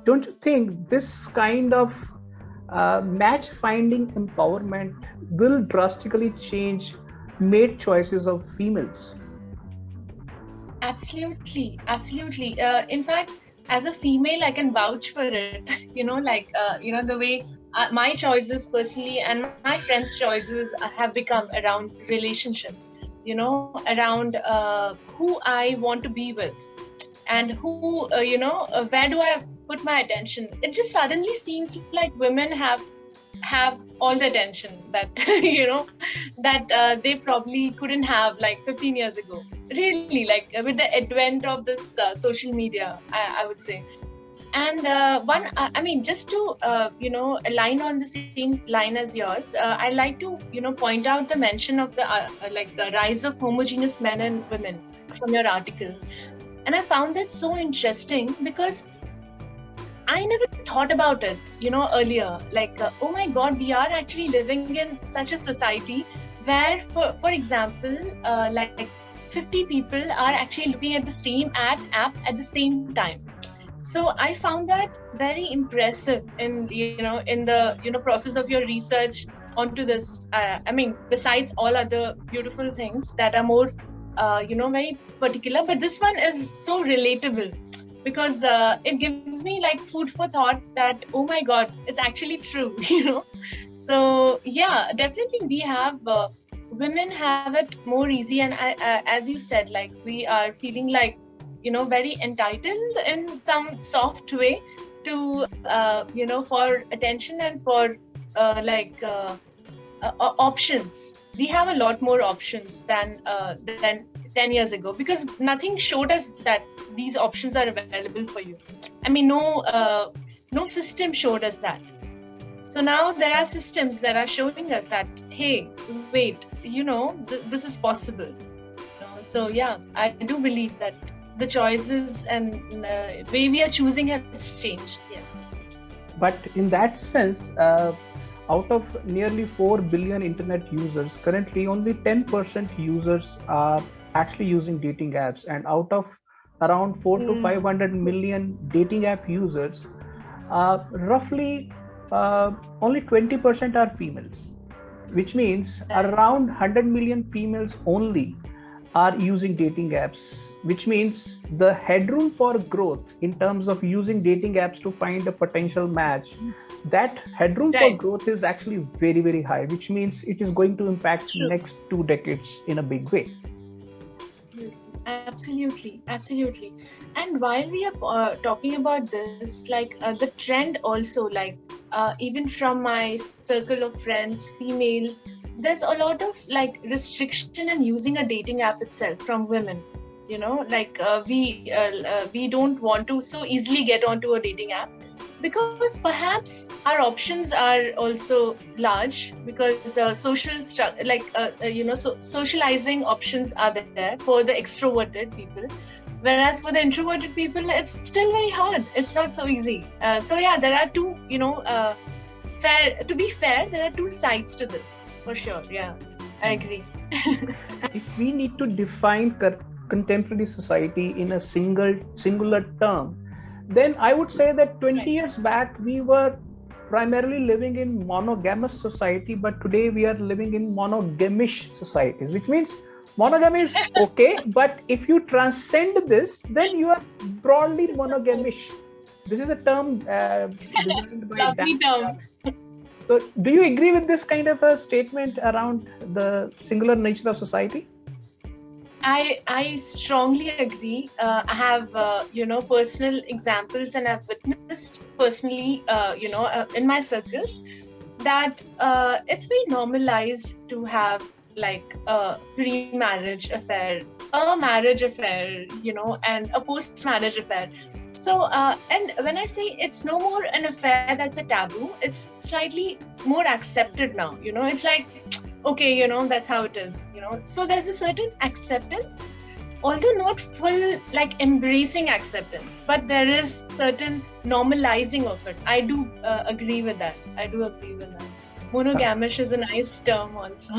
don't you think this kind of match finding empowerment will drastically change mate choices of females? Absolutely, absolutely. In fact, as a female, I can vouch for it. The way my choices personally and my friends' choices have become around relationships. Around who I want to be with, and where do I put my attention. It just suddenly seems like women have all the attention that they probably couldn't have like 15 years ago, really, like with the advent of this social media, I would say. And I mean, just to align on the same line as yours, I like to point out the mention of the rise of homogeneous men and women from your article. And I found that so interesting because I never thought about it, earlier. Like, oh my God, we are actually living in such a society where, for example, like 50 people are actually looking at the same app at the same time. So I found that very impressive in the process of your research onto this. I mean, besides all other beautiful things that are more very particular, but this one is so relatable because it gives me like food for thought that, oh my God, it's actually true. So yeah, definitely we have women have it more easy, and as you said, like we are feeling like very entitled in some soft way to for attention and for options. We have a lot more options than 10 years ago, because nothing showed us that these options are available for you. I mean, no system showed us that. So now there are systems that are showing us that, hey, wait, this is possible. So yeah, I do believe that the choices and way we are choosing has changed. Yes. But in that sense, out of nearly 4 billion internet users, currently only 10% users are actually using dating apps. And out of around 4 to 500 million dating app users, roughly only 20% are females, which means around 100 million females only are using dating apps, which means the headroom for growth in terms of using dating apps to find a potential match, that headroom for growth is actually very, very high, which means it is going to impact next 2 decades in a big way. Absolutely. And while we are talking about this, like the trend also, like even from my circle of friends, females, there's a lot of like restriction in using a dating app itself from women. Like we don't want to so easily get onto a dating app, because perhaps our options are also large, because socializing options are there for the extroverted people, whereas for the introverted people it's still very hard. It's not so easy. So yeah, there are two to be fair, there are two sides to this for sure. Yeah, I agree. If we need to define contemporary society in a singular term, then I would say that 20 years back we were primarily living in monogamous society, but today we are living in monogamish societies, which means monogamy is okay, but if you transcend this, then you are broadly monogamish. This is a term designed by Dan. So do you agree with this kind of a statement around the singular nature of society? I strongly agree. I have personal examples, and I've witnessed personally in my circles that it's very normalized to have like a pre-marriage affair, a marriage affair, and a post-marriage affair. So and when I say it's no more an affair that's a taboo, it's slightly more accepted now. It's like, okay, that's how it is. So there's a certain acceptance, although not full like embracing acceptance, but there is certain normalizing of it. I do agree with that. Monogamish is a nice term also.